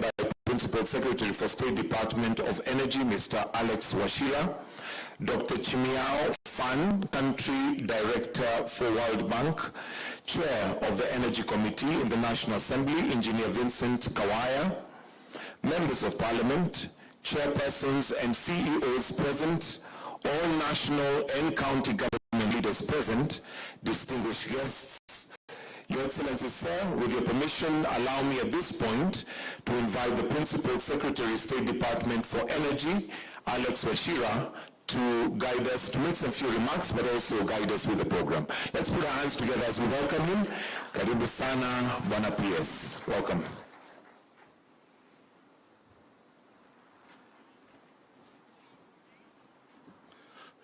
by Principal Secretary for State Department of Energy, Mr. Alex Wachira, Dr. Chimiao Fan, Country Director for World Bank, Chair of the Energy Committee in the National Assembly, Engineer Vincent Kawaya, Members of Parliament, Chairpersons and CEOs present, all national and county government leaders present, distinguished guests. Your Excellency, sir, with your permission, allow me at this point to invite the Principal Secretary, State Department for Energy, Alex Wachira, to guide us, to make some few remarks, but also guide us with the program. Let's put our hands together as we welcome him. Karibu sana, Bwana PS. Welcome.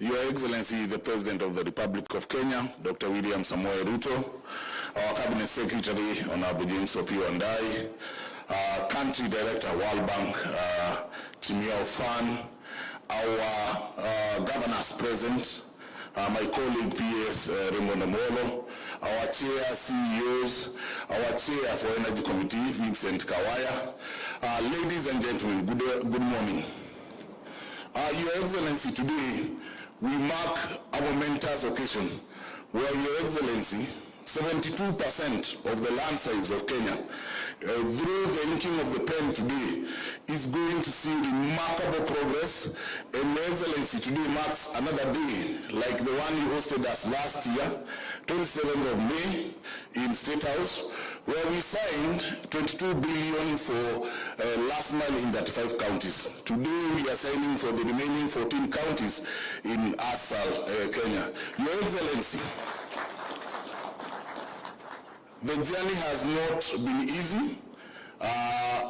Your Excellency, the President of the Republic of Kenya, Dr. William Samoei Ruto, our Cabinet Secretary, Honorable James Opiyo Wandayi, Country Director, World Bank, Chimiao Fan, our governors present, my colleague PS Raymond Omolo, our Chair CEOs, our Chair for Energy Committee, Vincent Kawaya, ladies and gentlemen, good morning. Your Excellency, today we mark a momentous occasion where Your Excellency, 72% of the land size of Kenya, through the inking of the pen today, is going to see remarkable progress. And Your Excellency, today marks another day like the one you hosted us last year, 27th of May in State House, where we signed 22 billion for last mile in 35 counties. Today we are signing for the remaining 14 counties in ASAL, Kenya. Your Excellency, the journey has not been easy.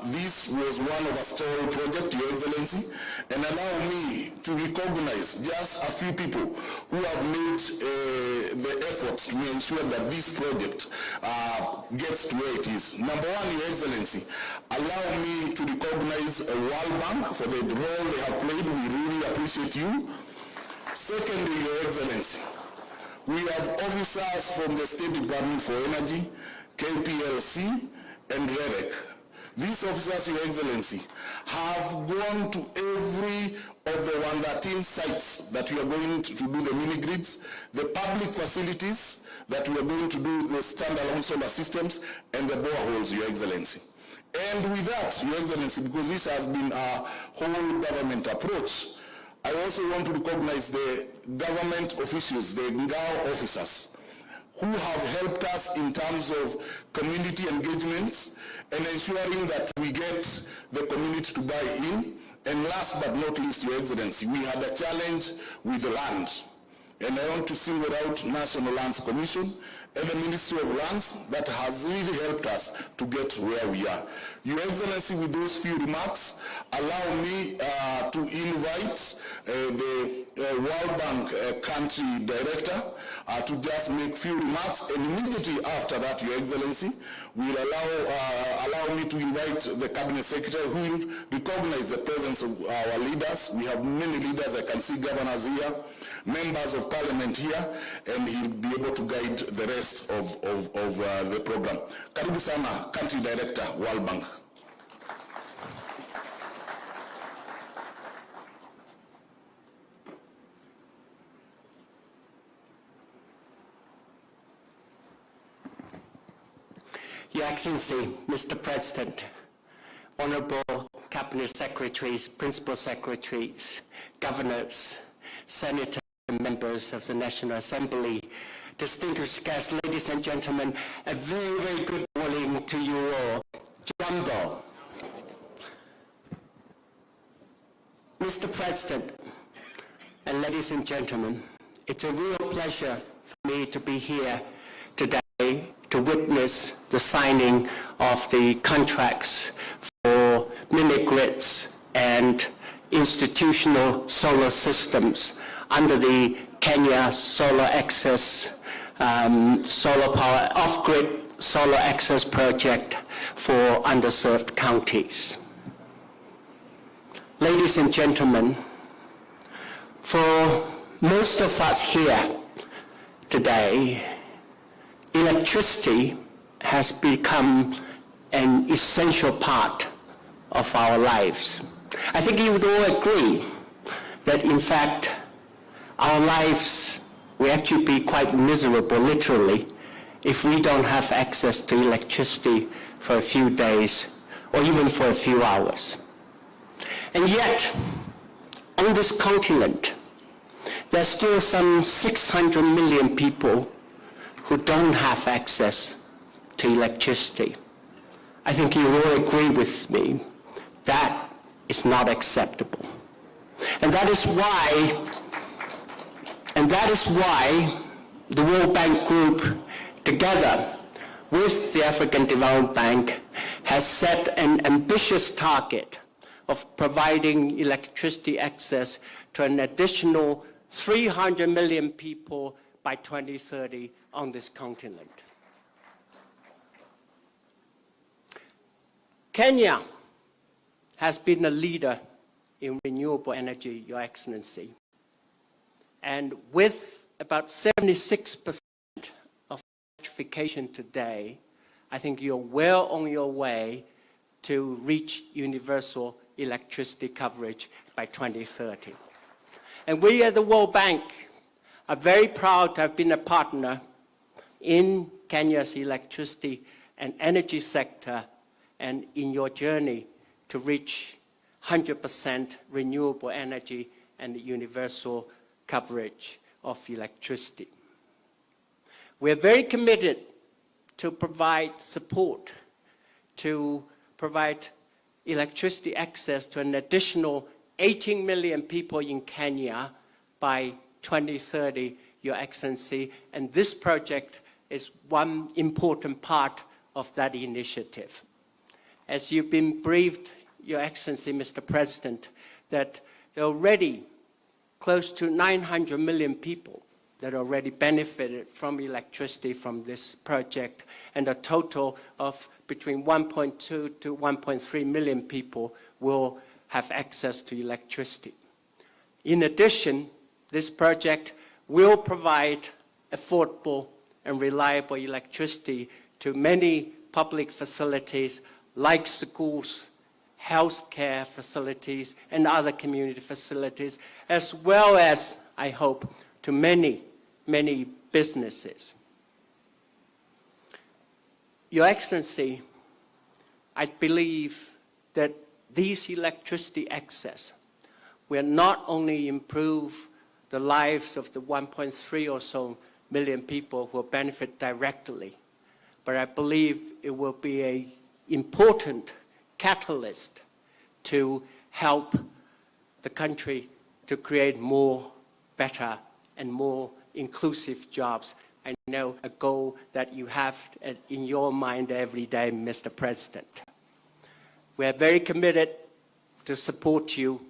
This was one of a stall project, Your Excellency, and allow me to recognize just a few people who have made the efforts to ensure that this project gets to where it is. Number one, Your Excellency, allow me to recognize World Bank for the role they have played. We really appreciate you. Secondly, Your Excellency, we have officers from the State Department for Energy, KPLC, and REREC. These officers, Your Excellency, have gone to every of the 113 sites that we are going to do the mini-grids, the public facilities that we are going to do the standalone solar systems, and the boreholes, Your Excellency. And with that, Your Excellency, because this has been a whole government approach, I also want to recognize the government officials, the Ngao officers, who have helped us in terms of community engagements and ensuring that we get the community to buy in. And last but not least, Your Excellency, we had a challenge with the land. And I want to single out National Lands Commission and the Ministry of Lands that has really helped us to get where we are. Your Excellency, with those few remarks, allow me to invite the World Bank Country Director to just make few remarks, and immediately after that, Your Excellency, will allow me to invite the Cabinet Secretary who will recognize the presence of our leaders. We have many leaders. I can see governors here, members of Parliament here, and he'll be able to guide the rest of the program. Karibu sana, Country Director, World Bank. Your Excellency, Mr. President, Honorable Cabinet Secretaries, Principal Secretaries, Governors, Senators, and members of the National Assembly, distinguished guests, ladies and gentlemen, a very, very good morning to you all. Jumbo. Mr. President, and ladies and gentlemen, it's a real pleasure for me to be here today to witness the signing of the contracts for mini-grids and institutional solar systems under the Kenya Solar Access Solar Power Off-Grid Solar Access Project for underserved counties. Ladies and gentlemen, for most of us here today, electricity has become an essential part of our lives. I think you would all agree that, in fact, our lives will actually be quite miserable, literally, if we don't have access to electricity for a few days or even for a few hours. And yet, on this continent, there's still some 600 million people who don't have access to electricity. I think you all agree with me that is not acceptable. And that is why the World Bank Group, together with the African Development Bank, has set an ambitious target of providing electricity access to an additional 300 million people by 2030 on this continent. Kenya has been a leader in renewable energy, Your Excellency. And with about 76% of electrification today, I think you're well on your way to reach universal electricity coverage by 2030. And we at the World Bank are very proud to have been a partner in Kenya's electricity and energy sector and in your journey to reach 100% renewable energy and universal coverage of electricity. We're very committed to provide support, to provide electricity access to an additional 18 million people in Kenya by 2030, Your Excellency, and this project is one important part of that initiative. As you've been briefed, Your Excellency, Mr. President, that there are already close to 900 million people that already benefited from electricity from this project, and a total of between 1.2 to 1.3 million people will have access to electricity. In addition, this project will provide affordable and reliable electricity to many public facilities like schools, healthcare facilities, and other community facilities, as well as, I hope, to many, many businesses. Your Excellency, I believe that these electricity access will not only improve the lives of the 1.3 or so million people who will benefit directly, but I believe it will be an important catalyst to help the country to create more, better, and more inclusive jobs. I know a goal that you have in your mind every day, Mr. President. We are very committed to support you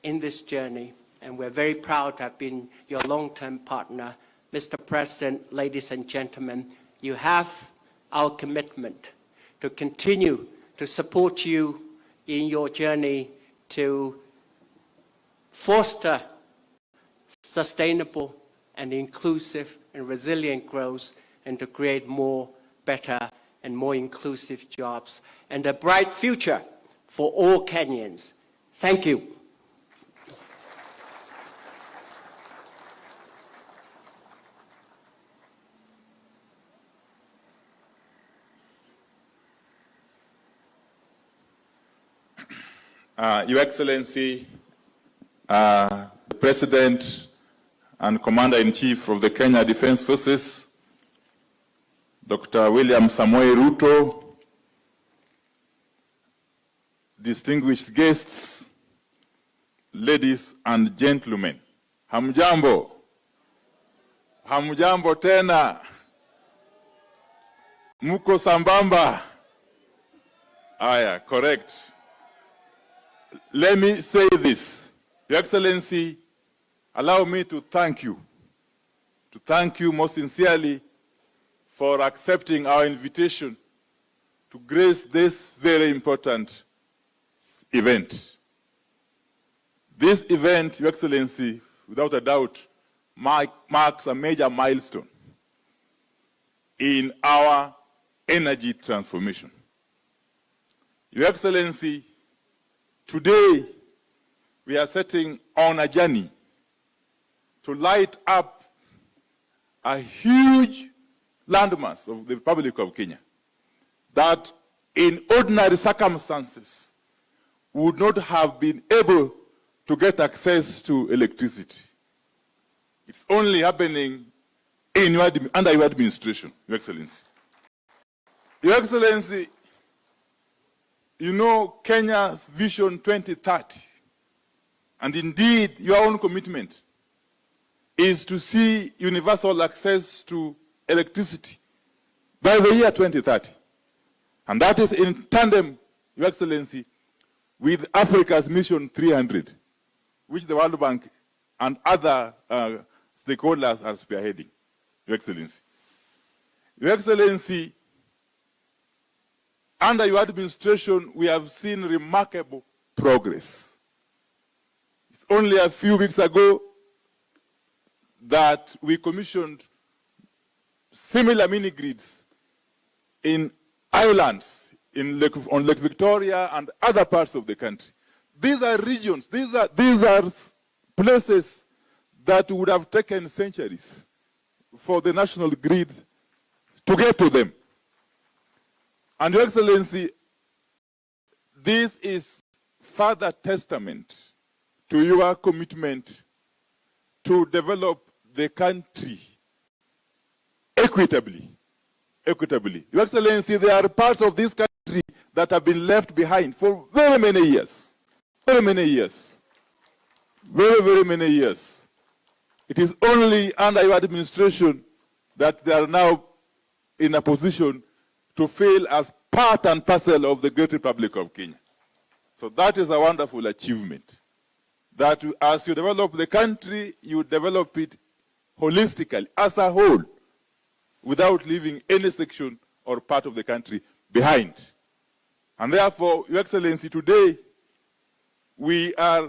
in this journey, and we're very proud to have been your long-term partner. Mr. President, ladies and gentlemen, you have our commitment to continue to support you in your journey to foster sustainable and inclusive and resilient growth, and to create more, better, and more inclusive jobs, and a bright future for all Kenyans. Thank you. Your Excellency, the President and Commander-in-Chief of the Kenya Defense Forces, Dr. William Samoei Ruto, distinguished guests, ladies and gentlemen, hamjambo, hamjambo tena, muko sambamba. Aya, correct. Let me say this, Your Excellency, allow me to thank you most sincerely for accepting our invitation to grace this very important event. This event, Your Excellency, without a doubt, marks a major milestone in our energy transformation. Your Excellency, today we are setting on a journey to light up a huge landmass of the Republic of Kenya that in ordinary circumstances would not have been able to get access to electricity. It's only happening in under your administration, Your Excellency. Your Excellency, you know Kenya's Vision 2030, and indeed your own commitment is to see universal access to electricity by the year 2030. And that is in tandem, Your Excellency, with Africa's Mission 300, which the World Bank and other stakeholders are spearheading, Your Excellency. Your Excellency, under your administration, we have seen remarkable progress. It's only a few weeks ago that we commissioned similar mini-grids in islands on Lake Victoria and other parts of the country. These are regions, these are places that would have taken centuries for the national grid to get to them. And Your Excellency, this is further testament to your commitment to develop the country equitably. Your Excellency, there are parts of this country that have been left behind for very many years. Very many years. Very many years. It is only under your administration that they are now in a position to fail as part and parcel of the great Republic of Kenya. So that is a wonderful achievement. That as you develop the country, you develop it holistically, as a whole, without leaving any section or part of the country behind. And therefore, Your Excellency, today, we are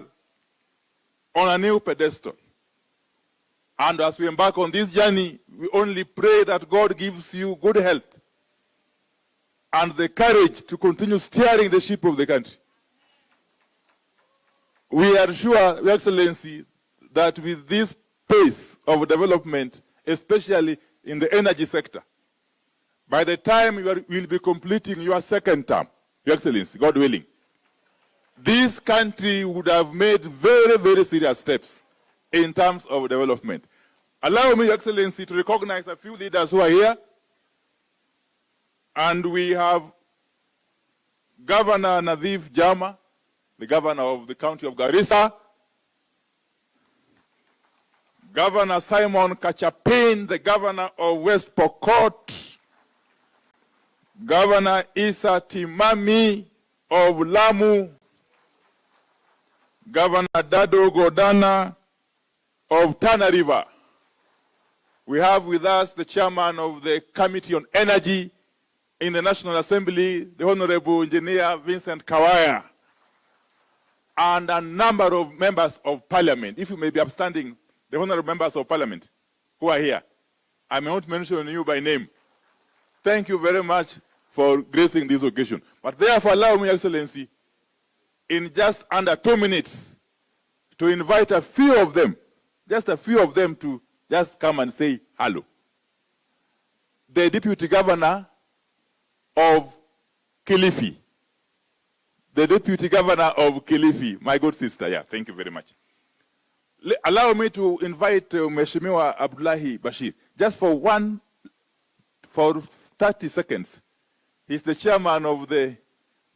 on a new pedestal. And as we embark on this journey, we only pray that God gives you good health and the courage to continue steering the ship of the country. We are sure, Your Excellency, that with this pace of development, especially in the energy sector, by the time you will be completing your second term, Your Excellency, God willing, this country would have made very serious steps in terms of development. Allow me, Your Excellency, to recognize a few leaders who are here. And we have Governor Nadhif Jama, the governor of the county of Garissa, Governor Simon Kachapin, the governor of West Pokot, Governor Isa Timami of Lamu, Governor Dado Godana of Tana River. We have with us the chairman of the Committee on Energy in the National Assembly, the Honorable Engineer Vincent Kawaya, and a number of members of Parliament. If you may be upstanding, the honorable members of Parliament who are here. I may not mention you by name. Thank you very much for gracing this occasion. But therefore, allow me, Excellency, in just under 2 minutes, to invite a few of them, just a few of them, to just come and say hello. The Deputy Governor of Kilifi. The Deputy Governor of Kilifi, my good sister. Yeah, thank you very much. Allow me to invite Mheshimiwa Abdullahi Bashir, just for 30 seconds. He's the chairman of the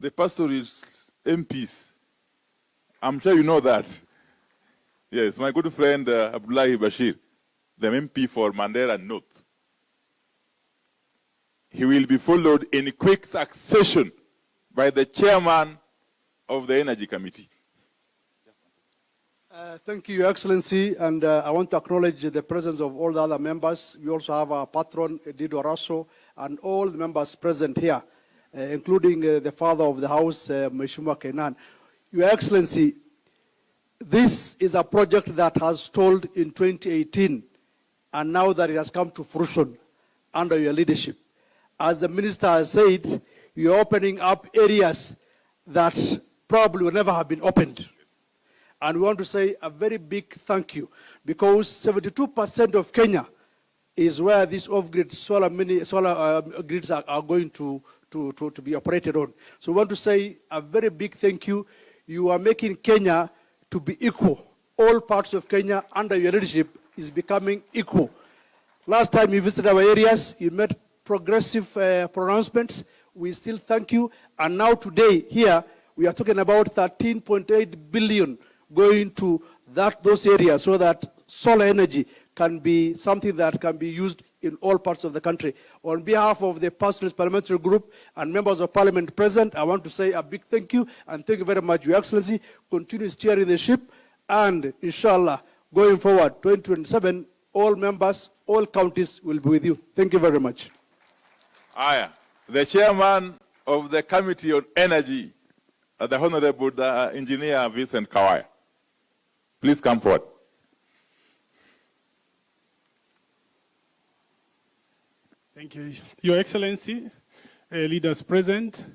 pastoralist MPs. I'm sure you know that. Yes, my good friend Abdullahi Bashir, the MP for Mandera North. He will be followed in quick succession by the chairman of the Energy Committee. Thank you, Your Excellency, and I want to acknowledge the presence of all the other members. We also have our patron, Dido Raso, and all the members present here, including the father of the house, Mheshimiwa Kenan. Your Excellency, this is a project that has stalled in 2018, and now that it has come to fruition under your leadership. As the minister has said, you're opening up areas that probably would never have been opened. And we want to say a very big thank you, because 72% of Kenya is where these off-grid solar grids are going to be operated on. So we want to say a very big thank you. You are making Kenya to be equal. All parts of Kenya under your leadership is becoming equal. Last time you visited our areas, you made progressive pronouncements. We still thank you. And now today here, we are talking about 13.8 billion going to those areas so that solar energy can be something that can be used in all parts of the country. On behalf of the Pastoralist Parliamentary Group and members of Parliament present, I want to say a big thank you, and thank you very much, Your Excellency. Continue steering the ship, and inshallah, going forward, 2027, all members, all counties will be with you. Thank you very much. Aya, the chairman of the Committee on Energy, the Honorable Engineer Vincent Kawaya. Please come forward. Thank you. Your Excellency, leaders present,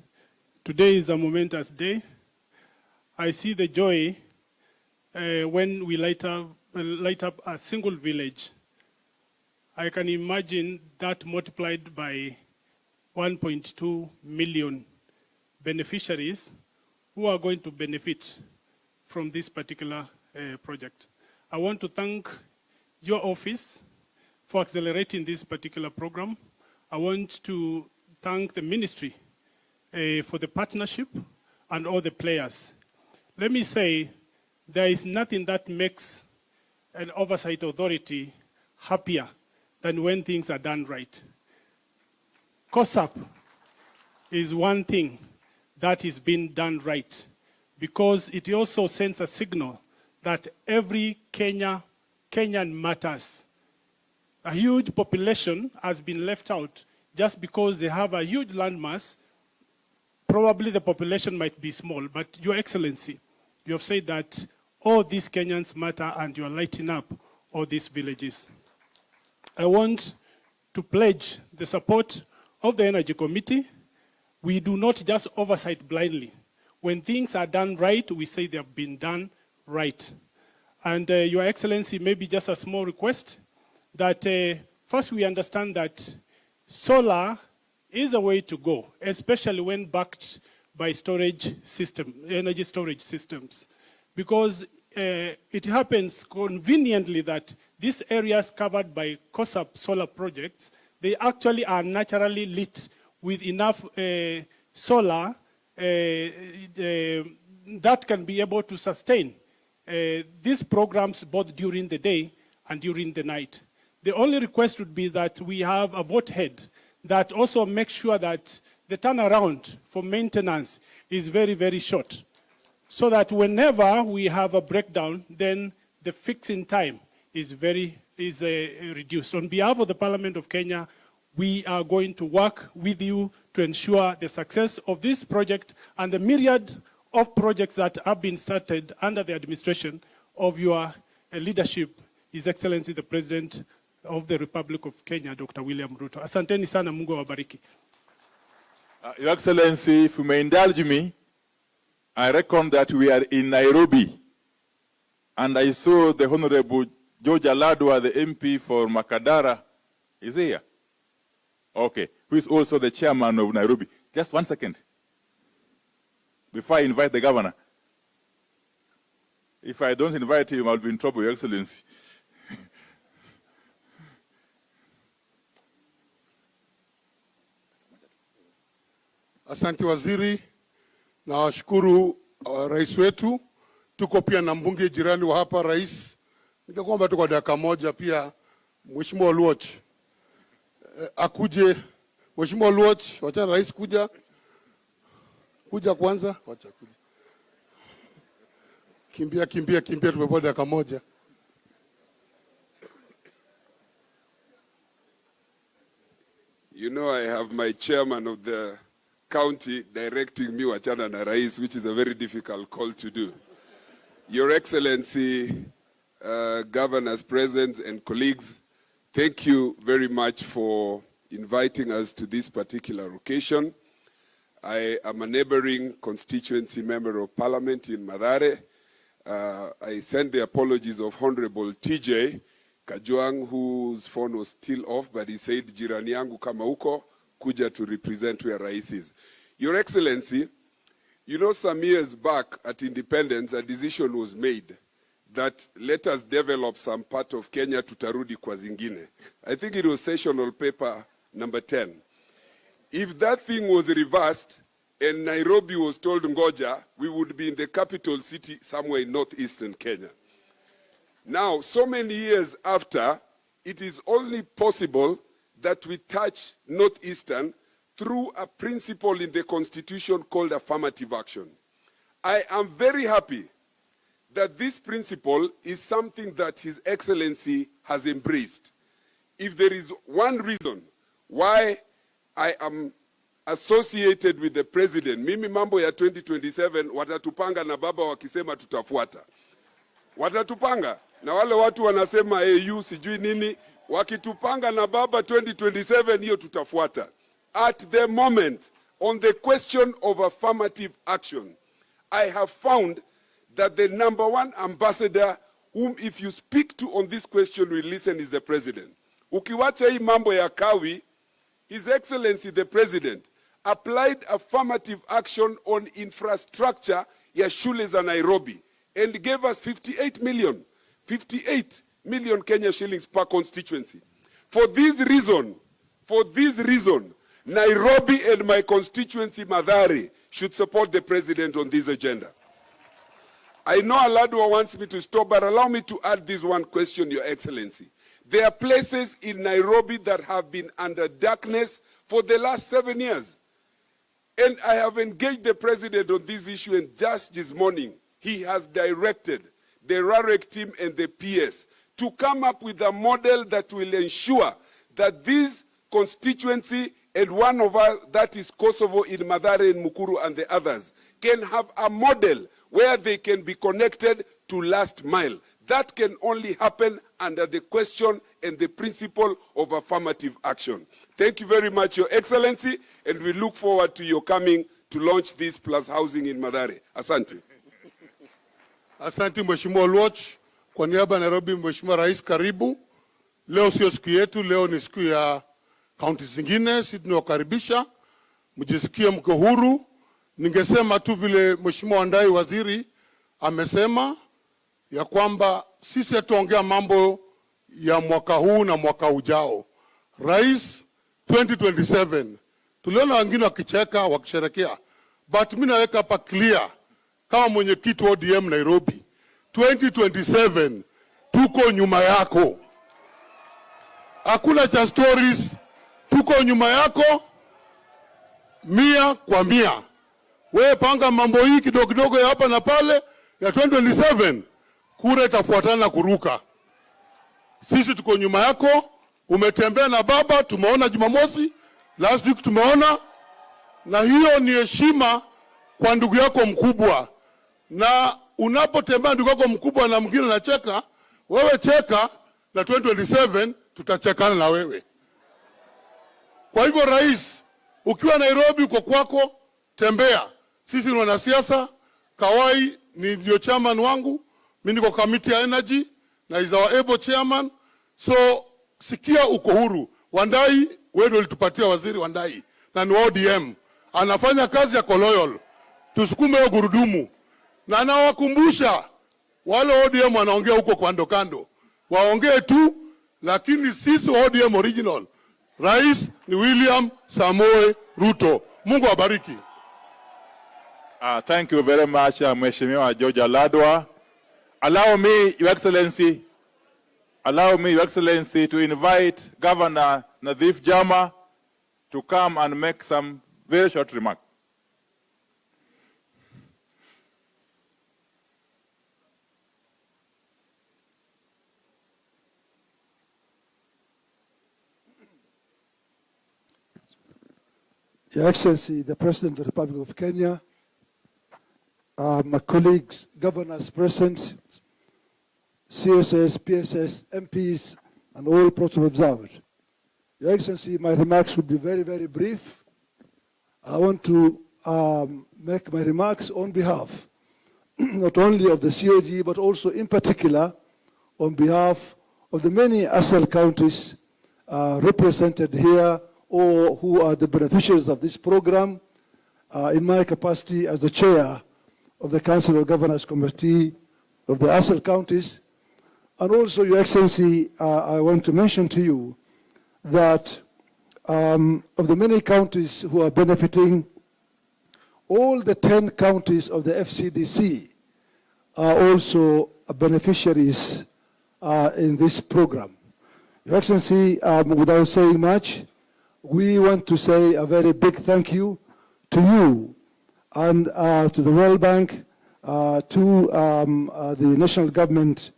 today is a momentous day. I see the joy when we light up a single village. I can imagine that multiplied by 1.2 million beneficiaries who are going to benefit from this particular project. I want to thank your office for accelerating this particular program. I want to thank the ministry for the partnership and all the players. Let me say, there is nothing that makes an oversight authority happier than when things are done right. COSAP is one thing that is being done right, because it also sends a signal that every Kenyan matters. A huge population has been left out just because they have a huge landmass. Probably the population might be small, but Your Excellency, you have said that all these Kenyans matter and you are lighting up all these villages. I want to pledge the support of the Energy Committee. We do not just oversight blindly. When things are done right, we say they have been done right. And Your Excellency, maybe just a small request, that first we understand that solar is a way to go, especially when backed by energy storage systems. Because it happens conveniently that these areas covered by COSAP solar projects, they actually are naturally lit with enough solar that can be able to sustain these programs both during the day and during the night. The only request would be that we have a vote head that also makes sure that the turnaround for maintenance is very, very short, so that whenever we have a breakdown, then the fixing time is reduced. On behalf of the Parliament of Kenya, we are going to work with you to ensure the success of this project and the myriad of projects that have been started under the administration of your leadership, His Excellency the President of the Republic of Kenya, Dr. William Ruto. Asanteni sana, Mungu awabariki. Your Excellency, if you may indulge me, I reckon that we are in Nairobi, and I saw the Honorable George Aladwa, the MP for Makadara, is here. Okay, who is also the chairman of Nairobi. Just 1 second, before I invite the governor. If I don't invite him, I'll be in trouble, Your Excellency. Asante Waziri, na washukuru rais wetu. Tuko pia na mbunge jirani wa hapa rais. Nikakuomba tu kwa dakika moja pia Mheshimiwa Luoch akuje. Mheshimiwa Luoch, wacha rais kuja kwanza, wacha kuja. Kimbia tumepata dakika moja. You know, I have my chairman of the county directing me wachana na rais, which is a very difficult call to do. Your Excellency, governors present and colleagues, thank you very much for inviting us to this particular occasion. I am a neighboring constituency member of parliament in Mathare. I send the apologies of Honorable TJ Kajwang, whose phone was still off, but he said, jirani yangu kama uko, kuja to represent where Rais is. Your Excellency, you know, some years back at independence, a decision was made that let us develop some part of Kenya tutarudi kwa zingine. I think it was sessional paper number 10. If that thing was reversed and Nairobi was told ngoja, we would be in the capital city somewhere in northeastern Kenya. Now, so many years after, it is only possible that we touch northeastern through a principle in the Constitution called affirmative action. I am very happy that this principle is something that His Excellency has embraced. If there is one reason why I am associated with the president, mimi mambo ya 2027 watatupanga na baba wakisema tutafuata. Watatupanga na wale watu wanasema AU sijui nini, wakitupanga na baba 2027 hiyo tutafuata. At the moment, on the question of affirmative action, I have found that the #1 ambassador whom if you speak to on this question will listen is the president. Ukiwacha hii mambo ya kawi, His Excellency the President applied affirmative action on infrastructure ya shule za Nairobi and gave us 58 million Kenya shillings per constituency. For this reason, Nairobi and my constituency Mathare should support the president on this agenda. I know Aladwa wants me to stop, but allow me to add this one question, Your Excellency. There are places in Nairobi that have been under darkness for the last 7 years. And I have engaged the president on this issue, and just this morning, he has directed the RAREC team and the PS to come up with a model that will ensure that this constituency and one of us, that is Kosovo in Mathare and Mukuru and the others, can have a model where they can be connected to last mile. That can only happen under the question and the principle of affirmative action. Thank you very much, Your Excellency, and we look forward to your coming to launch this plus housing in Mathare. Asante. Asante Mheshimiwa Oluoch, kwa niaba ya Nairobi, Mheshimiwa Rais karibu. Leo sio siku yetu, leo ni siku ya kaunti zingine, sisi tunawakaribisha, mjisikie mko huru. Ningesema tu vile Mheshimiwa Wandai waziri amesema ya kwamba sisi hatuongea mambo ya mwaka huu na mwaka ujao. Rais 2027 tuliona wengine wakicheka wakisherekea, but mimi naweka hapa clear kama mwenyekiti wa ODM Nairobi, 2027 tuko nyuma yako. Hakuna cha stories, tuko nyuma yako 100%. Wewe panga mambo hii kidogo kidogo ya hapa na pale, ya 2027 kura itafuatana kuruka. Sisi tuko nyuma yako, umetembea na baba, tumeona Jumamosi, last week tumeona, na hiyo ni heshima kwa ndugu yako mkubwa. Na unapotembea ndugu yako mkubwa na mwingine anacheka, wewe cheka, na 2027 tutachekana na wewe. Kwa hivyo Rais, ukiwa Nairobi uko kwako, tembea. Sisi ni wanasiasa, Kawai ni ndio chairman wangu, mimi niko committee ya energy na is our able chairman. So sikia uko huru. Wandai, wewe ndio ulitupatia waziri Wandai na ni ODM. Anafanya kazi ya loyal. Tusukume hiyo gurudumu. Na nawakumbusha wale ODM wanaongea huko kando kando. Waongee tu, lakini sisi ODM original. Rais ni William Samoei Ruto. Mungu awabariki. Thank you very much, Mheshimiwa George Aladwa. Allow me, Your Excellency, to invite Governor Nadhif Jama to come and make some very short remarks. Your Excellency, the President of the Republic of Kenya, my colleagues, governors present, CSS, PSS, MPs, and all protocol observers. Your Excellency, my remarks will be very, very brief. I want to make my remarks on behalf not only of the COG, but also in particular on behalf of the many ASL counties represented here or who are the beneficiaries of this program in my capacity as the chair of the Council of Governors Committee of the ASL counties. And also, Your Excellency, I want to mention to you that of the many counties who are benefiting, all the 10 counties of the FCDC are also beneficiaries in this program. Your Excellency, without saying much, we want to say a very big thank you to you and to the World Bank, to the national government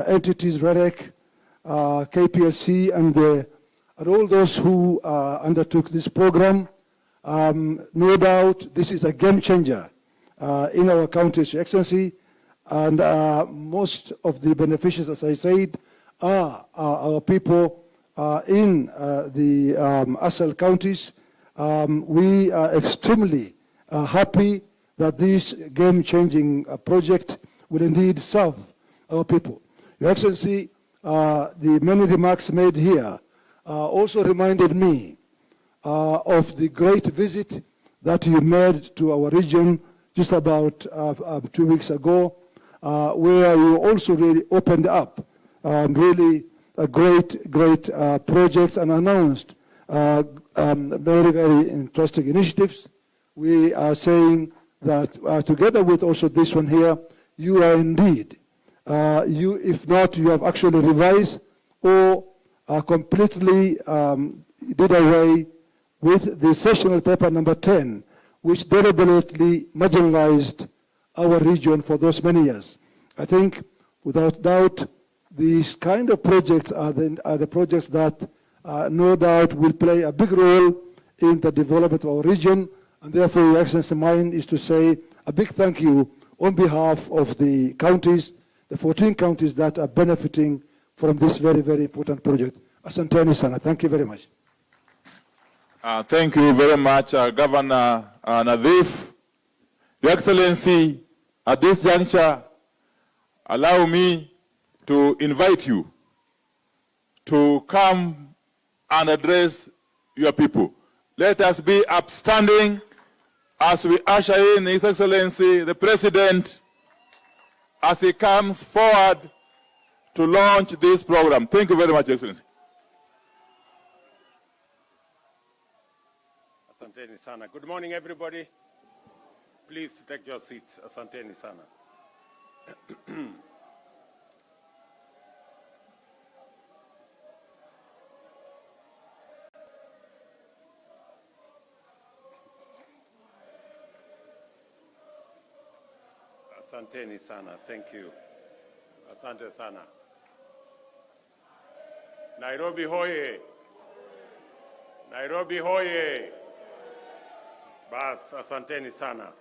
entities, REREC, KPSC, and all those who undertook this program. No doubt this is a game changer in our counties, Your Excellency, and most of the beneficiaries, as I said, are our people in the ASL counties. We are extremely happy that this game-changing project will indeed serve our people. Your Excellency, the many remarks made here also reminded me of the great visit that you made to our region just about 2 weeks ago, where you also really opened up really great projects and announced very, very interesting initiatives. We are saying that together with also this one here, you are indeed, if not, you have actually revised or completely did away with the sessional paper number 10, which deliberately marginalized our region for those many years. I think, without doubt, these kind of projects are the projects that no doubt will play a big role in the development of our region, and therefore, Your Excellency, mine is to say a big thank you on behalf of the counties, the 14 counties that are benefiting from this very, very important project. Asanteni sana. Thank you very much. Thank you very much, Governor Nadif. Your Excellency, at this juncture, allow me to invite you to come and address your people. Let us be upstanding as we usher in His Excellency, the President, as he comes forward to launch this program. Thank you very much, Your Excellency. Asanteni sana. Good morning, everybody. Please take your seats. Asanteni sana. Asanteni sana. Thank you. Asante sana. Nairobi hoye. Nairobi hoye. Bas, asanteni sana.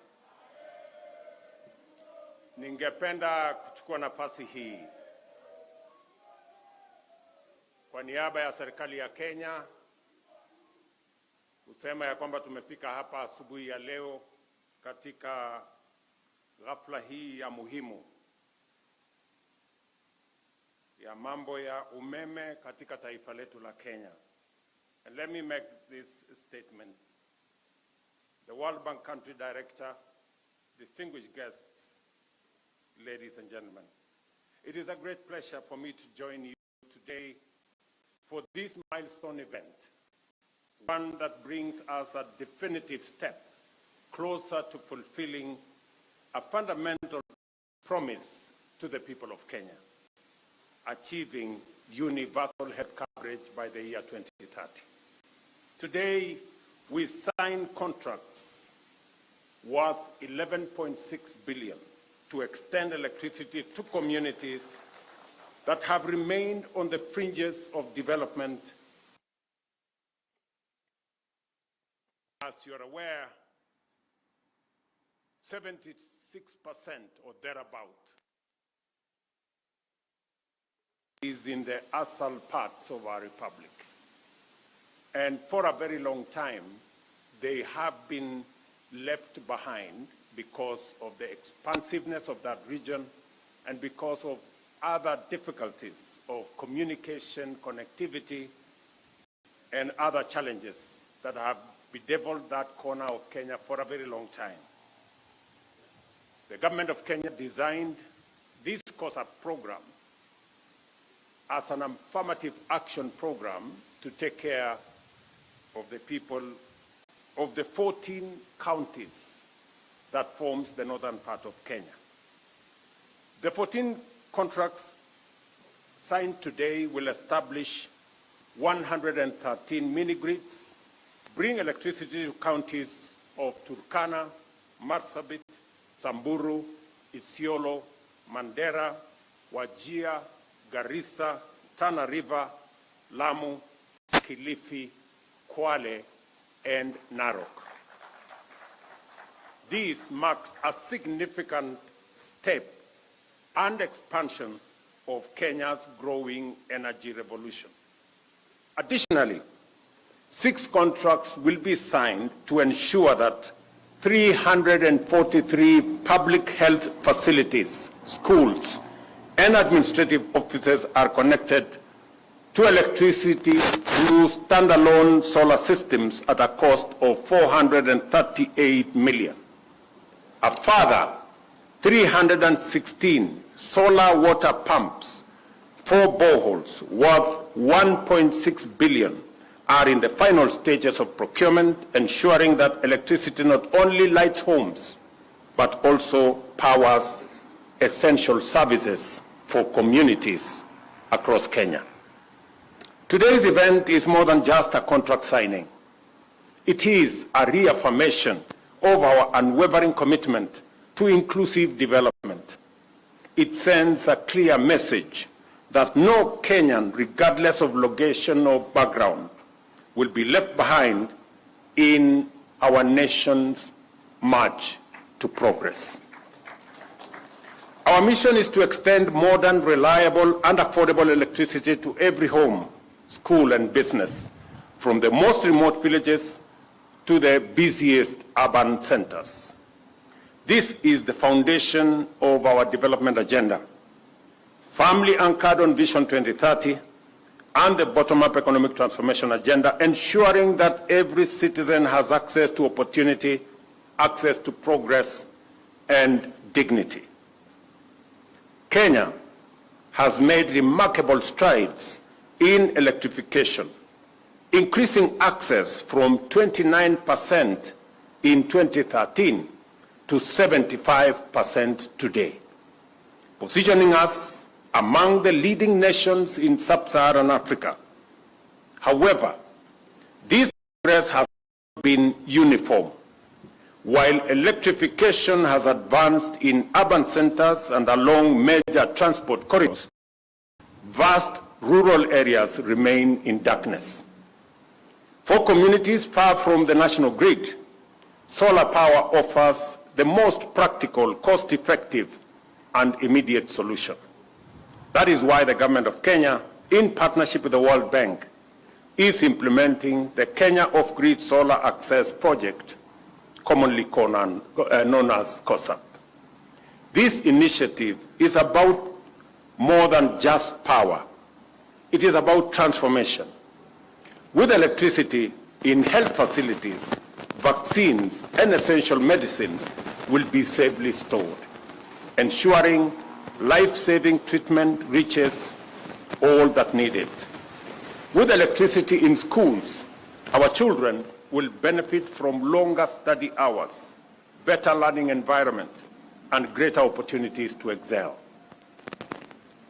Ningependa kuchukua nafasi hii kwa niaba ya serikali ya Kenya kusema ya kwamba tumefika hapa asubuhi ya leo katika ghafla hii ya muhimu ya mambo ya umeme katika taifa letu la Kenya. And let me make this statement. The World Bank Country Director, distinguished guests, ladies and gentlemen, it is a great pleasure for me to join you today for this milestone event, one that brings us a definitive step closer to fulfilling a fundamental promise to the people of Kenya, achieving universal health coverage by the year 2030. Today, we sign contracts worth 11.6 billion to extend electricity to communities that have remained on the fringes of development. As you're aware, 76% or thereabout is in the ASAL parts of our republic. And for a very long time, they have been left behind because of the expansiveness of that region and because of other difficulties of communication, connectivity, and other challenges that have bedeviled that corner of Kenya for a very long time. The government of Kenya designed this COSAP program as an affirmative action program to take care of the people of the 14 counties that forms the northern part of Kenya. The 14 contracts signed today will establish 113 mini-grids, bring electricity to counties of Turkana, Marsabit, Samburu, Isiolo, Mandera, Wajir, Garissa, Tana River, Lamu, Kilifi, Kwale, and Narok. This marks a significant step and expansion of Kenya's growing energy revolution. Additionally, 6 contracts will be signed to ensure that 343 public health facilities, schools, and administrative offices are connected to electricity through standalone solar systems at a cost of 438 million. A further 316 solar water pumps, 4 boreholes worth 1.6 billion are in the final stages of procurement, ensuring that electricity not only lights homes, but also powers essential services for communities across Kenya. Today's event is more than just a contract signing. It is a reaffirmation of our unwavering commitment to inclusive development. It sends a clear message that no Kenyan, regardless of location or background, will be left behind in our nation's march to progress. Our mission is to extend modern, reliable, and affordable electricity to every home, school, and business, from the most remote villages to the busiest urban centers. This is the foundation of our development agenda, firmly anchored on Vision 2030 and the bottom-up economic transformation agenda, ensuring that every citizen has access to opportunity, access to progress, and dignity. Kenya has made remarkable strides in electrification, increasing access from 29% in 2013 to 75% today, positioning us among the leading nations in sub-Saharan Africa. However, this progress has been uniform. While electrification has advanced in urban centers and along major transport corridors, vast rural areas remain in darkness. For communities far from the national grid, solar power offers the most practical, cost-effective, and immediate solution. That is why the government of Kenya, in partnership with the World Bank, is implementing the Kenya Off-Grid Solar Access Project, commonly known as COSAP. This initiative is about more than just power. It is about transformation. With electricity in health facilities, vaccines and essential medicines will be safely stored, ensuring life-saving treatment reaches all that need it. With electricity in schools, our children will benefit from longer study hours, better learning environment, and greater opportunities to excel.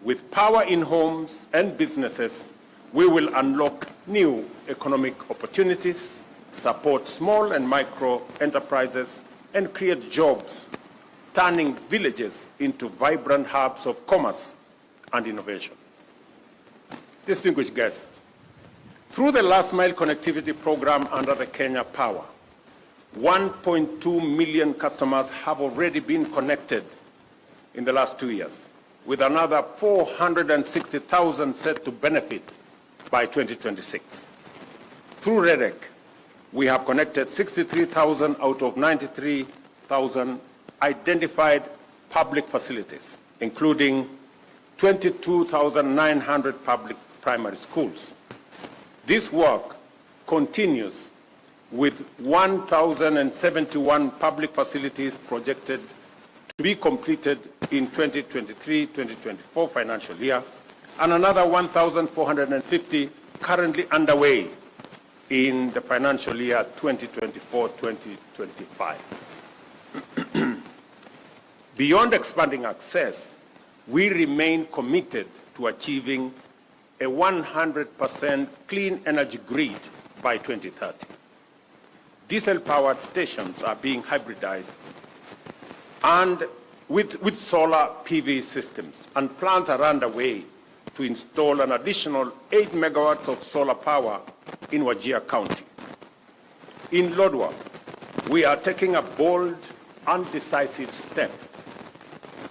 With power in homes and businesses, we will unlock new economic opportunities, support small and micro enterprises, and create jobs, turning villages into vibrant hubs of commerce and innovation. Distinguished guests, through the last mile connectivity program under the Kenya Power, 1.2 million customers have already been connected in the last 2 years, with another 460,000 set to benefit by 2026. Through REDEC, we have connected 63,000 out of 93,000 identified public facilities, including 22,900 public primary schools. This work continues with 1,071 public facilities projected to be completed in 2023-2024 financial year, and another 1,450 currently underway in the financial year 2024-2025. Beyond expanding access, we remain committed to achieving a 100% clean energy grid by 2030. Diesel-powered stations are being hybridized and with solar PV systems, and plans are underway to install an additional 8 megawatts of solar power in Wajir County. In Lodwar, we are taking a bold and decisive step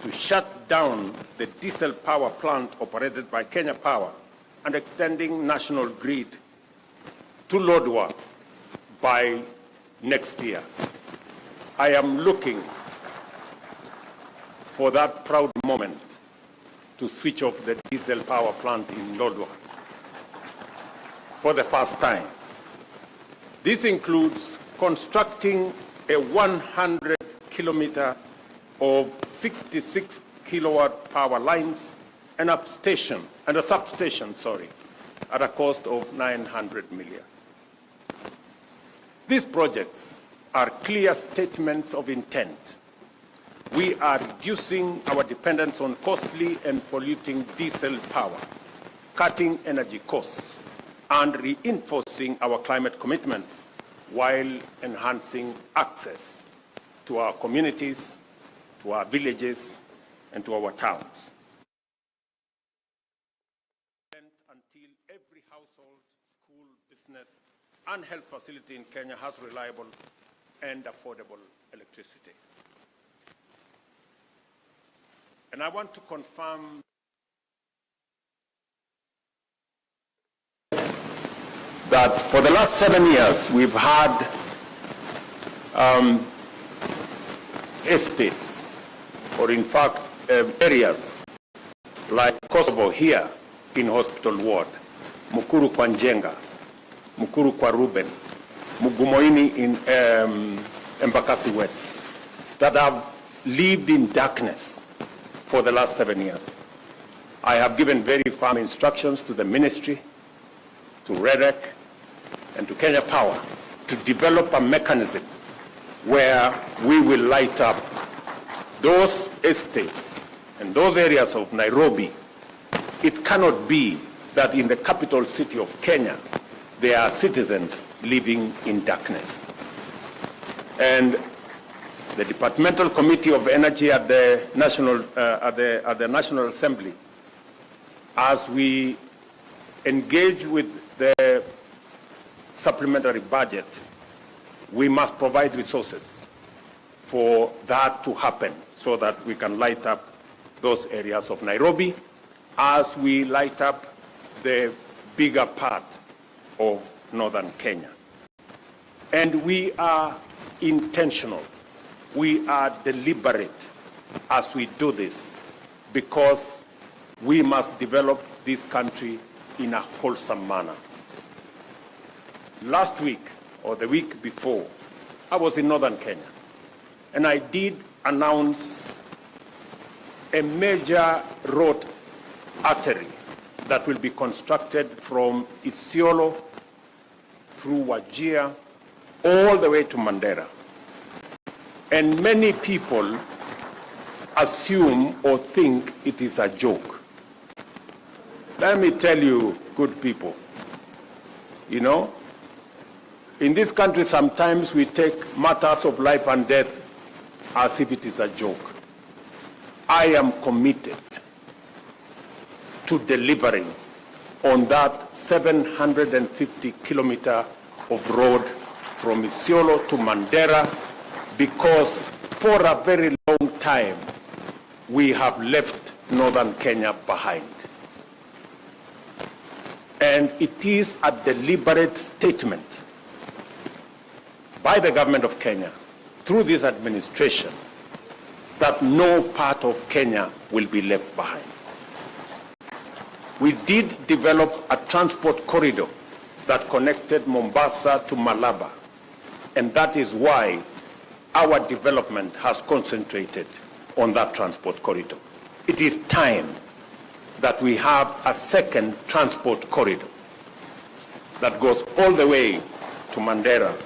to shut down the diesel power plant operated by Kenya Power and extending national grid to Lodwar by next year. I am looking for that proud moment to switch off the diesel power plant in Lodwar for the first time. This includes constructing a 100-kilometer of 66 kilowatt power lines and a substation, at a cost of 900 million. These projects are clear statements of intent. We are reducing our dependence on costly and polluting diesel power, cutting energy costs, and reinforcing our climate commitments while enhancing access to our communities, to our villages, and to our towns. Until every household, school, business, and health facility in Kenya has reliable and affordable electricity. And I want to confirm that for the last 7 years, we've had estates, or in fact, areas like Kosovo here in Hospital Ward, Mukuru kwa Njenga, Mukuru kwa Ruben, Mugumoini in Embakasi West, that have lived in darkness for the last 7 years. I have given very firm instructions to the ministry, to REDEC, and to Kenya Power to develop a mechanism where we will light up those estates and those areas of Nairobi. It cannot be that in the capital city of Kenya, there are citizens living in darkness. And the Departmental Committee of Energy at the National Assembly, as we engage with the supplementary budget, we must provide resources for that to happen so that we can light up those areas of Nairobi as we light up the bigger part of northern Kenya. And we are intentional. We are deliberate as we do this because we must develop this country in a wholesome manner. Last week, or the week before, I was in northern Kenya, and I did announce a major road artery that will be constructed from Isiolo through Wajir all the way to Mandera. And many people assume or think it is a joke. Let me tell you, good people, you know, in this country sometimes we take matters of life and death as if it is a joke. I am committed to delivering on that 750 kilometer of road from Isiolo to Mandera, because for a very long time we have left northern Kenya behind. And it is a deliberate statement by the government of Kenya through this administration that no part of Kenya will be left behind. We did develop a transport corridor that connected Mombasa to Malaba, and that is why our development has concentrated on that transport corridor. It is time that we have a second transport corridor that goes all the way to Mandera.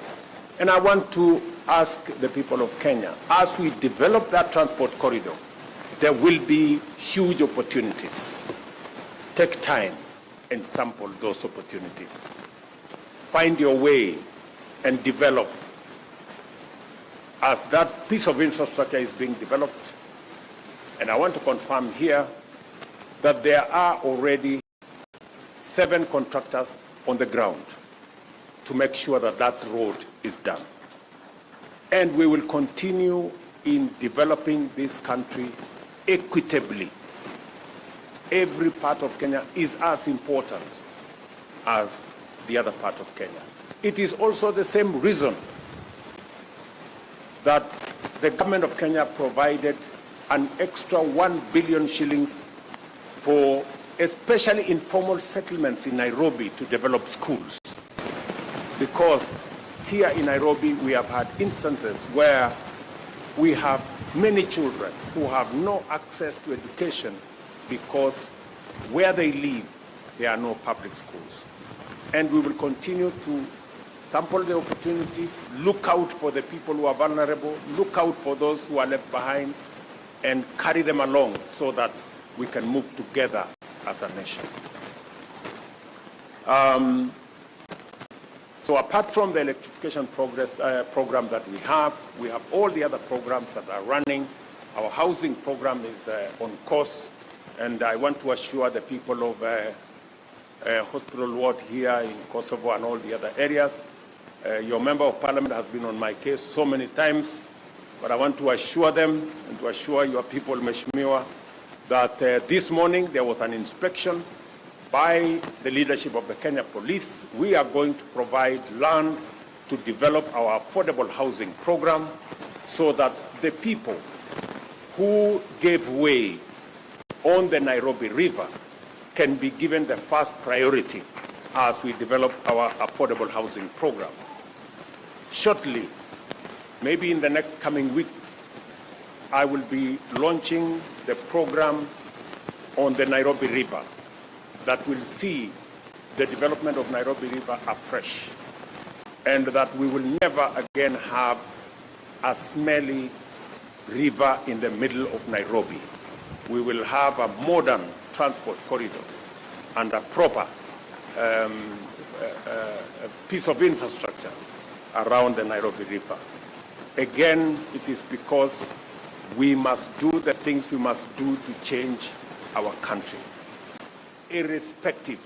And I want to ask the people of Kenya, as we develop that transport corridor, there will be huge opportunities. Take time and sample those opportunities. Find your way and develop. As that piece of infrastructure is being developed, and I want to confirm here that there are already 7 contractors on the ground to make sure that that road is done. And we will continue in developing this country equitably. Every part of Kenya is as important as the other part of Kenya. It is also the same reason that the government of Kenya provided an extra 1 billion shillings for especially informal settlements in Nairobi to develop schools. Because here in Nairobi we have had instances where we have many children who have no access to education because where they live there are no public schools. And we will continue to sample the opportunities, look out for the people who are vulnerable, look out for those who are left behind, and carry them along so that we can move together as a nation. So apart from the electrification program that we have all the other programs that are running. Our housing program is on course, and I want to assure the people of Hospital Ward here in Kosovo and all the other areas. Your member of parliament has been on my case so many times, but I want to assure them and to assure your people, Mheshimiwa, that this morning there was an inspection by the leadership of the Kenya Police. We are going to provide land to develop our affordable housing program so that the people who gave way on the Nairobi River can be given the first priority as we develop our affordable housing program. Shortly, maybe in the next coming weeks, I will be launching the program on the Nairobi River that will see the development of Nairobi River afresh, and that we will never again have a smelly river in the middle of Nairobi. We will have a modern transport corridor and a proper piece of infrastructure around the Nairobi River. Again, it is because we must do the things we must do to change our country, irrespective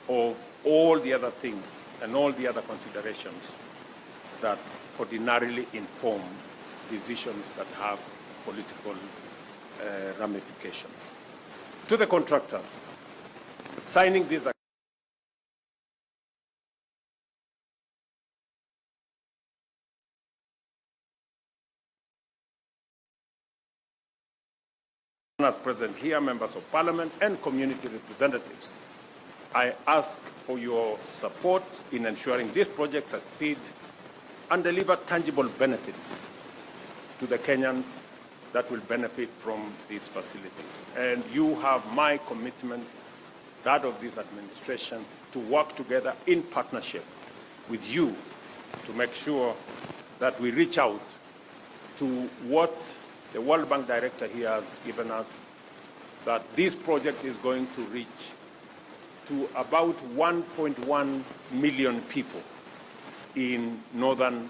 of all the other things and all the other considerations that ordinarily inform decisions that have political ramifications. To the contractors, signing these as present here, members of parliament and community representatives, I ask for your support in ensuring this project succeed and deliver tangible benefits to the Kenyans that will benefit from these facilities. And you have my commitment, that of this administration, to work together in partnership with you to make sure that we reach out to what the World Bank director here has given us, that this project is going to reach to about 1.1 million people in northern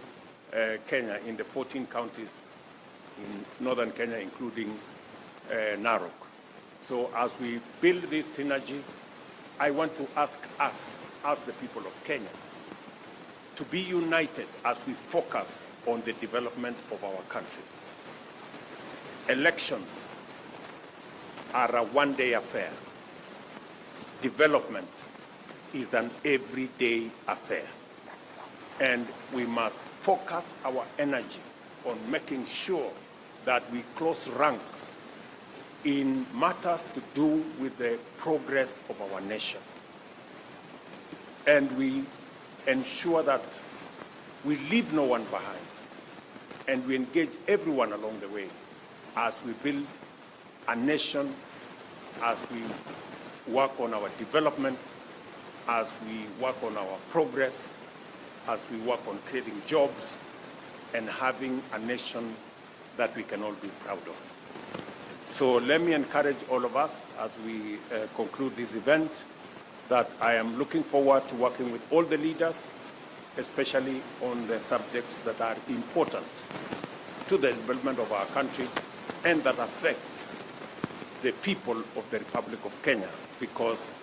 Kenya, in the 14 counties in northern Kenya, including Narok. So as we build this synergy, I want to ask us, as the people of Kenya, to be united as we focus on the development of our country. Elections are a one-day affair. Development is an everyday affair. And we must focus our energy on making sure that we close ranks in matters to do with the progress of our nation. And we ensure that we leave no one behind, and we engage everyone along the way as we build a nation, as we work on our development, as we work on our progress, as we work on creating jobs and having a nation that we can all be proud of. So let me encourage all of us as we conclude this event that I am looking forward to working with all the leaders, especially on the subjects that are important to the development of our country and that affect the people of the Republic of Kenya, because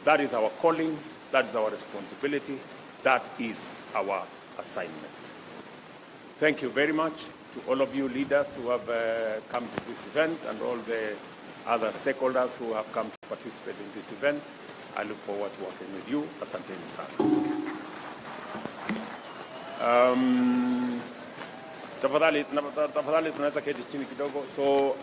that is our calling, that is our responsibility, that is our assignment. Thank you very much to all of you leaders who have come to this event and all the other stakeholders who have come to participate in this event. I look forward to working with you. Asanteni sana. Tafadhali tunaweza keti chini kidogo. So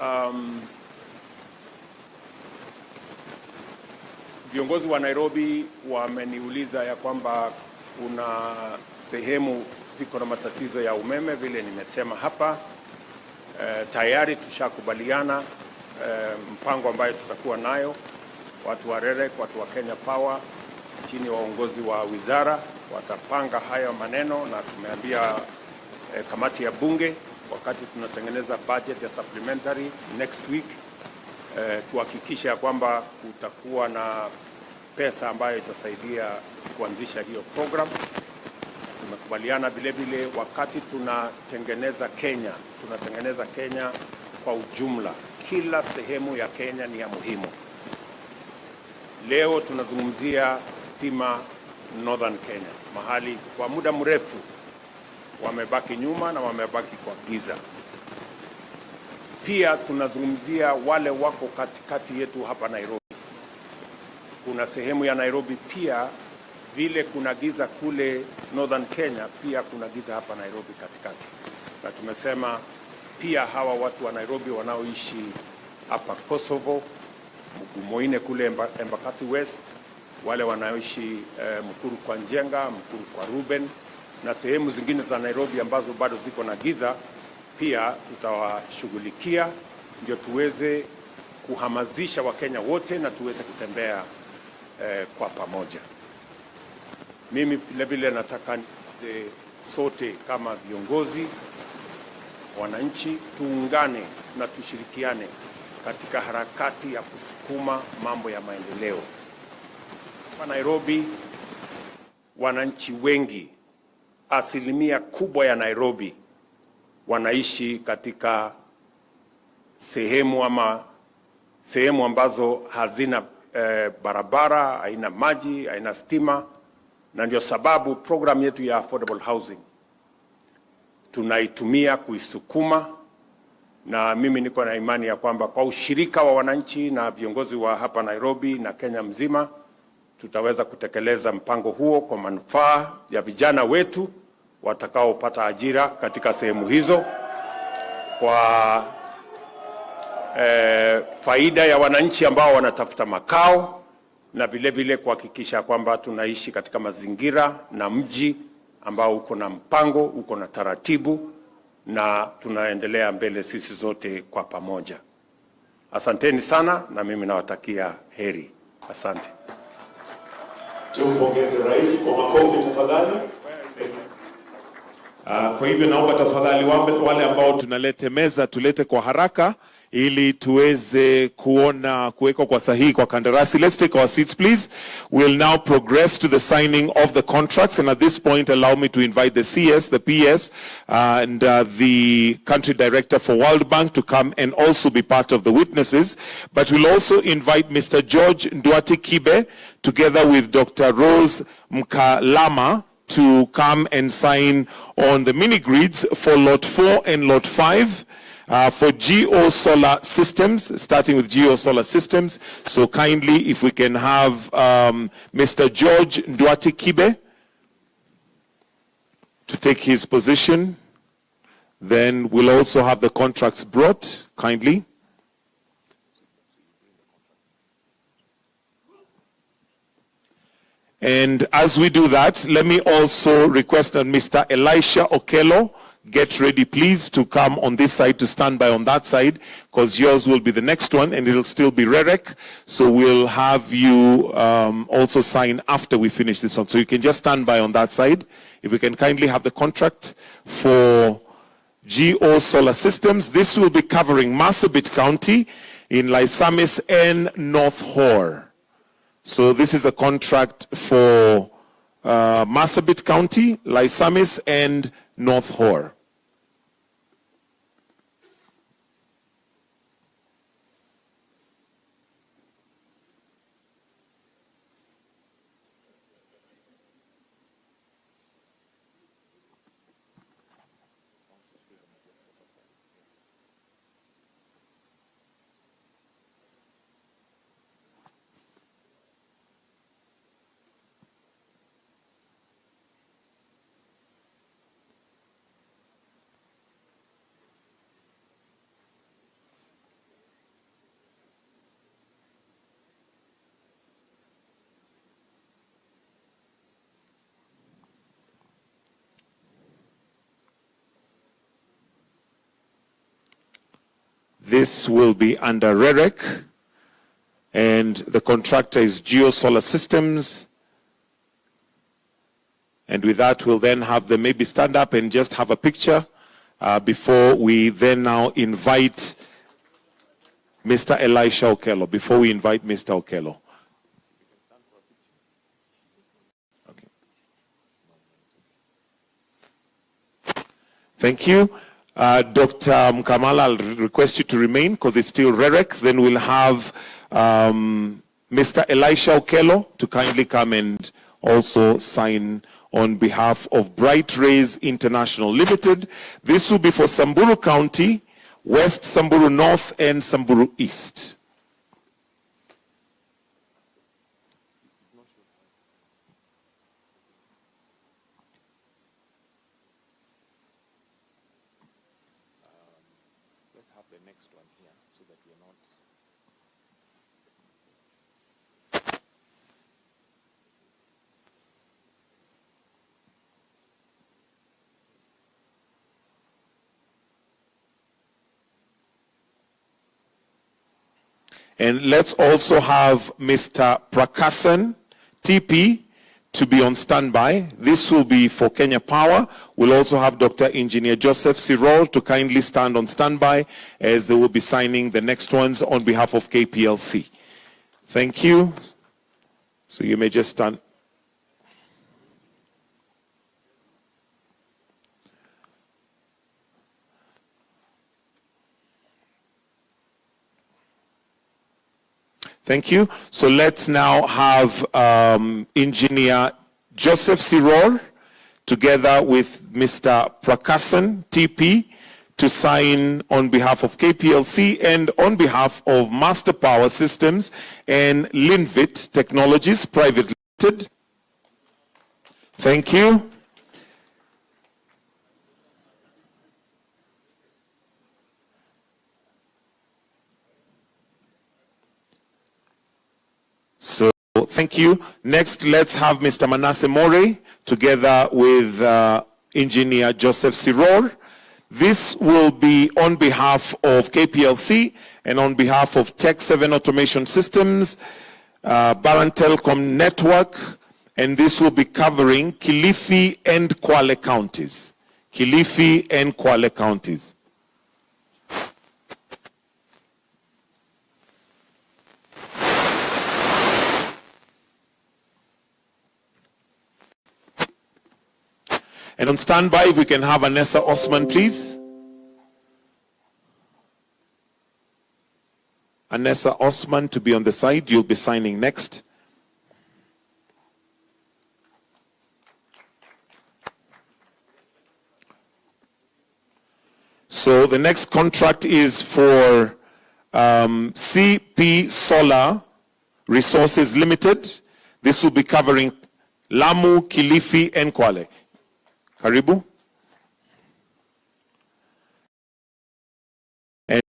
viongozi wa Nairobi wameniuliza ya kwamba kuna sehemu ziko na matatizo ya umeme, vile nimesema hapa. Tayari tushakubaliana mpango ambayo tutakuwa nayo, watu wa REREC, watu wa Kenya Power chini ya uongozi wa wizara watapanga haya maneno, na tumeambia kamati ya bunge wakati tunatengeneza budget ya supplementary next week tuhakikishe ya kwamba kutakuwa na pesa ambayo itasaidia kuanzisha hiyo program. Tumekubaliana vile vile wakati tunatengeneza Kenya kwa ujumla. Kila sehemu ya Kenya ni ya muhimu. Leo tunazungumzia stima Northern Kenya, mahali kwa muda mrefu wamebaki nyuma na wamebaki kwa giza. Pia tunazungumzia wale wako katikati yetu hapa Nairobi. Kuna sehemu ya Nairobi pia vile kuna giza kule Northern Kenya, pia kuna giza hapa Nairobi katikati. Na tumesema pia hawa watu wa Nairobi wanaoishi hapa Kosovo, Mugumoine kule Embakasi West, wale wanaoishi Mukuru kwa Njenga, Mukuru kwa Ruben na sehemu zingine za Nairobi ambazo bado ziko na giza, pia tutawashughulikia ndio tuweze kuhamasisha Wakenya wote na tuweze kutembea kwa pamoja. Mimi vile nataka sote kama viongozi, wananchi, tuungane na tushirikiane katika harakati ya kusukuma mambo ya maendeleo. Kwa Nairobi, wananchi wengi, asilimia kubwa ya Nairobi wanaishi katika sehemu ambazo hazina barabara, haina maji, haina stima, na ndio sababu program yetu ya affordable housing tunaitumia kuisukuma, na mimi niko na imani ya kwamba kwa ushirika wa wananchi na viongozi wa hapa Nairobi na Kenya mzima tutaweza kutekeleza mpango huo kwa manufaa ya vijana wetu watakaopata ajira katika sehemu hizo, kwa faida ya wananchi ambao wanatafuta makao, na vile vile kuhakikisha kwamba tunaishi katika mazingira na mji ambao uko na mpango, uko na taratibu, na tunaendelea mbele sisi zote kwa pamoja. Asanteni sana, na mimi nawatakia heri. Asante. Tumpongeze rais kwa makofi tafadhali. Kwa hivyo naomba tafadhali wale ambao tunalete meza tulete kwa haraka ili tuweze kuona kuwekwa kwa sahihi kwa kandarasi. Let's take our seats please. We'll now progress to the signing of the contracts, and at this point allow me to invite the CS, the PS and the country director for World Bank to come and also be part of the witnesses. But we'll also invite Mr. George Nduati Kibe together with Dr. Rose Mkalama to come and sign on the mini grids for Lot 4 and Lot 5 for Geo Solar Systems, starting with Geo Solar Systems. So kindly, if we can have Mr. George Nduati Kibe to take his position. Then we'll also have the contracts brought, kindly. And as we do that, let me also request that Mr. Elisha Okello get ready, please, to come on this side to stand by on that side, because yours will be the next one, and it'll still be Rerek. So we'll have you also sign after we finish this one. So you can just stand by on that side. If we can kindly have the contract for GO Solar Systems. This will be covering Marsabit County in Lysamis and North Hor. So this is a contract for Marsabit County, Lysamis, and North Hor. This will be under REREC, and the contractor is Geo Solar Systems. And with that, we'll then have them maybe stand up and just have a picture before we then now invite Mr. Elisha Okello. Before we invite Mr. Okello. Okay. Thank you. Dr. Mkamala, I'll request you to remain because it's still REREC. Then we'll have Mr. Elisha Okello to kindly come and also sign on behalf of Bright Rays International Limited. This will be for Samburu County, West Samburu North, and Samburu East. And let's also have Mr. Prakasan, TP, to be on standby. This will be for Kenya Power. We'll also have Dr. Engineer Joseph Sirol to kindly stand on standby as they will be signing the next ones on behalf of KPLC. Thank you. So you may just stand. Thank you. So let's now have Engineer Joseph Siror together with Mr. Prakasan, TP, to sign on behalf of KPLC and on behalf of Master Power Systems and Linvit Technologies Private Limited. Thank you. So, thank you. Next, let's have Mr. Manasseh More together with Engineer Joseph Siror. This will be on behalf of KPLC and on behalf of Tech 7 Automation Systems, Baran Telecom Network, and this will be covering Kilifi and Kwale counties. Kilifi and Kwale counties. And on standby, if we can have Anessa Osman, please. Anessa Osman to be on the side. You'll be signing next. So the next contract is for CP Solar Resources Limited. This will be covering Lamu, Kilifi, and Kwale. Karibu. And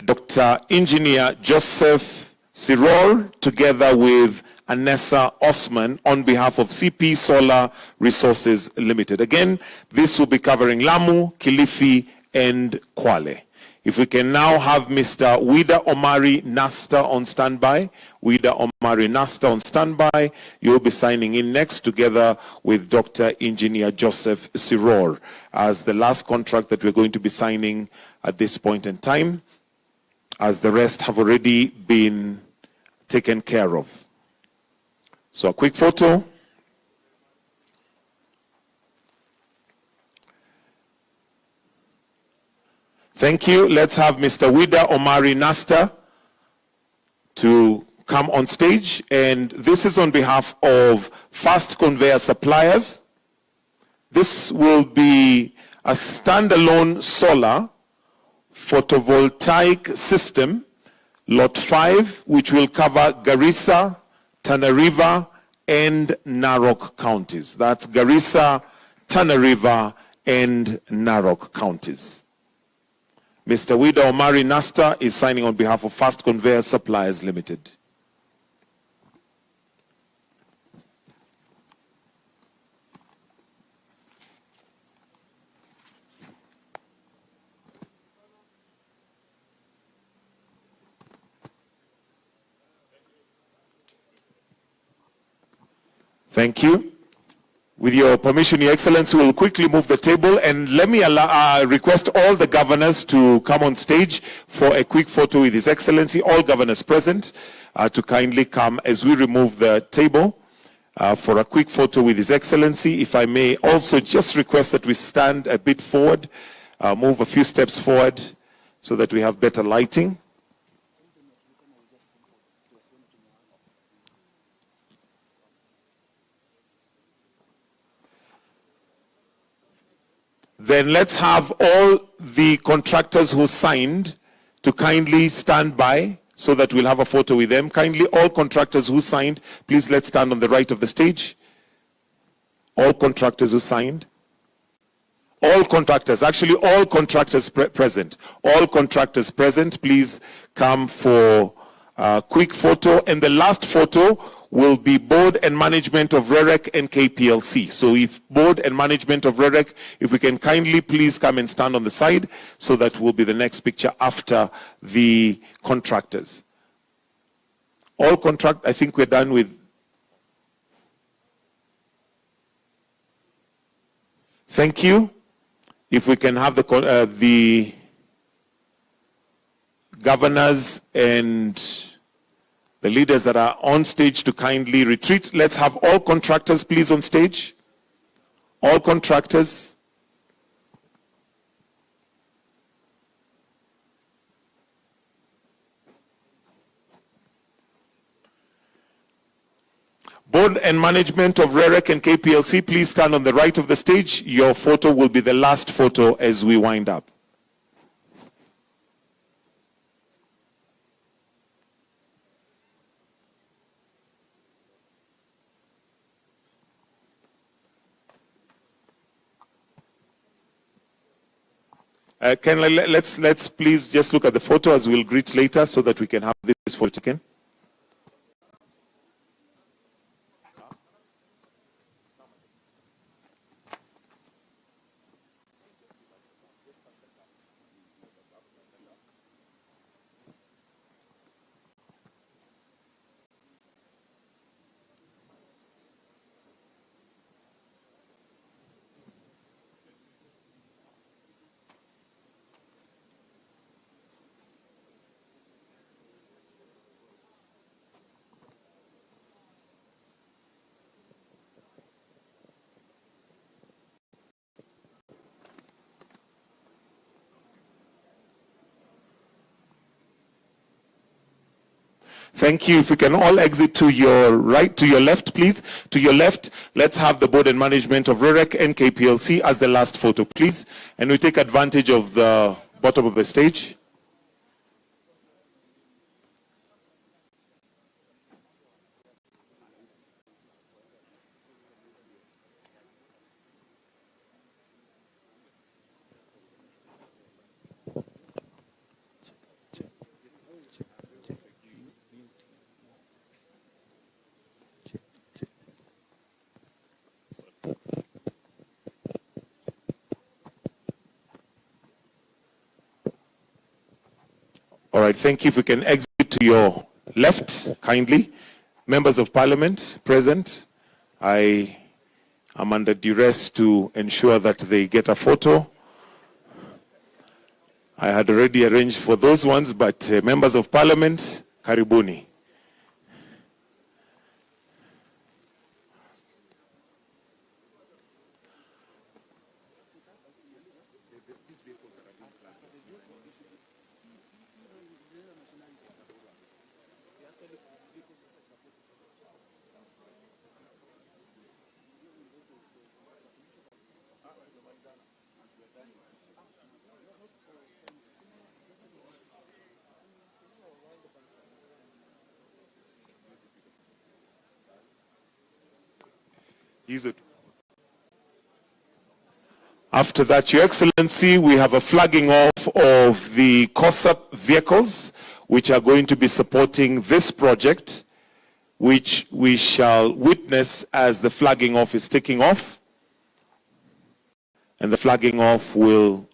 Dr. Engineer Joseph Siror, together with Anessa Osman, on behalf of CP Solar Resources Limited. Again, this will be covering Lamu, Kilifi, and Kwale. If we can now have Mr. Wida Omari Nasta on standby. Wida Omari Nasta on standby. You'll be signing in next together with Dr. Engineer Joseph Siror as the last contract that we're going to be signing at this point in time, as the rest have already been taken care of. So a quick photo. Thank you. Let's have Mr. Wida Omari Nasta to come on stage. And this is on behalf of Fast Conveyor Suppliers. This will be a standalone solar photovoltaic system, Lot 5, which will cover Garissa, Tana River, and Narok counties. That's Garissa, Tana River, and Narok counties. Mr. Wida Omari Nasta is signing on behalf of Fast Conveyor Suppliers Limited. Thank you. With your permission, Your Excellency, we'll quickly move the table, and let me request all the governors to come on stage for a quick photo with His Excellency. All governors present to kindly come as we remove the table for a quick photo with His Excellency. If I may also just request that we stand a bit forward, move a few steps forward so that we have better lighting. Then let's have all the contractors who signed to kindly stand by so that we'll have a photo with them. Kindly, all contractors who signed, please let's stand on the right of the stage. All contractors who signed. All contractors, actually all contractors present. All contractors present, please come for a quick photo. And the last photo will be board and management of REREC and KPLC. So if board and management of REREC, if we can kindly please come and stand on the side, so that will be the next picture after the contractors. All I think we're done with. Thank you. If we can have the governors and the leaders that are on stage to kindly retreat. Let's have all contractors please on stage. All contractors. Board and management of REREC and KPLC, please stand on the right of the stage. Your photo will be the last photo as we wind up. Let's please just look at the photo as we'll greet later so that we can have this photo taken. Thank you. If we can all exit to your right, to your left, please. To your left, let's have the board and management of REREC and KPLC as the last photo, please. And we take advantage of the bottom of the stage. All right, thank you. If we can exit to your left, kindly. Members of Parliament present, I am under duress to ensure that they get a photo. I had already arranged for those ones, but members of Parliament, karibuni. After that, Your Excellency, we have a flagging off of the COSAP vehicles, which are going to be supporting this project, which we shall witness as the flagging off is taking off. And the flagging off will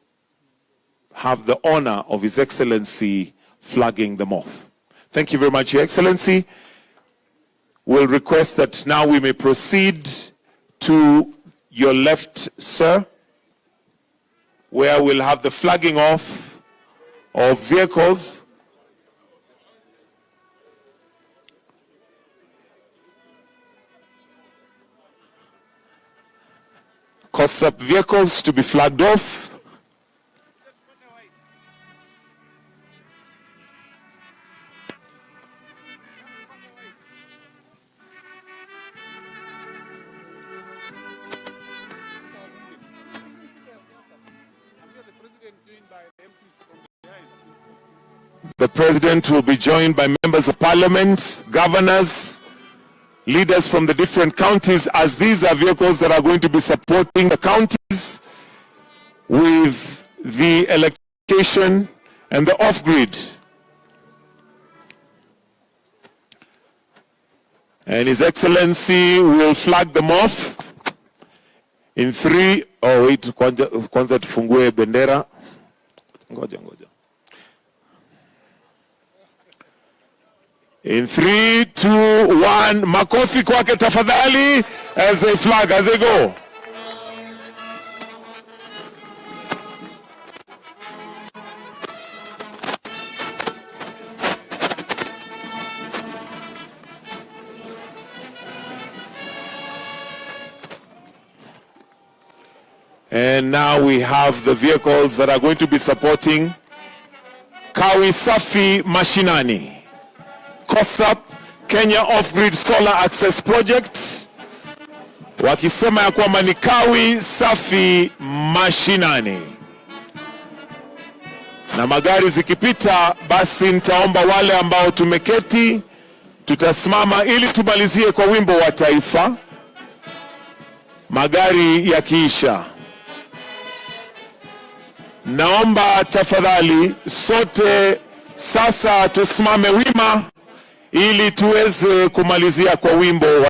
have the honor of His Excellency flagging them off. Thank you very much, Your Excellency. We'll request that now we may proceed to your left, sir, where we'll have the flagging off of vehicles. COSAP vehicles to be flagged off. The President will be joined by members of Parliament, governors, leaders from the different counties, as these are vehicles that are going to be supporting the counties with the electrification and the off-grid. And His Excellency will flag them off in 3. Oh wait, kwanza tufungue bendera. Ngoja. In 3, 2, 1, makofi kwake tafadhali as they flag, as they go. And now we have the vehicles that are going to be supporting Kawi Safi Mashinani, COSAP Kenya Off-Grid Solar Access Project, wakisema ya kwamba ni Kawi Safi Mashinani. Na magari zikipita, basi nitaomba wale ambao tumeketi tutasimama ili tumalizie kwa wimbo wa taifa, magari yakiisha. Naomba tafadhali sote sasa tusimame wima ili tuweze kumalizia kwa wimbo wa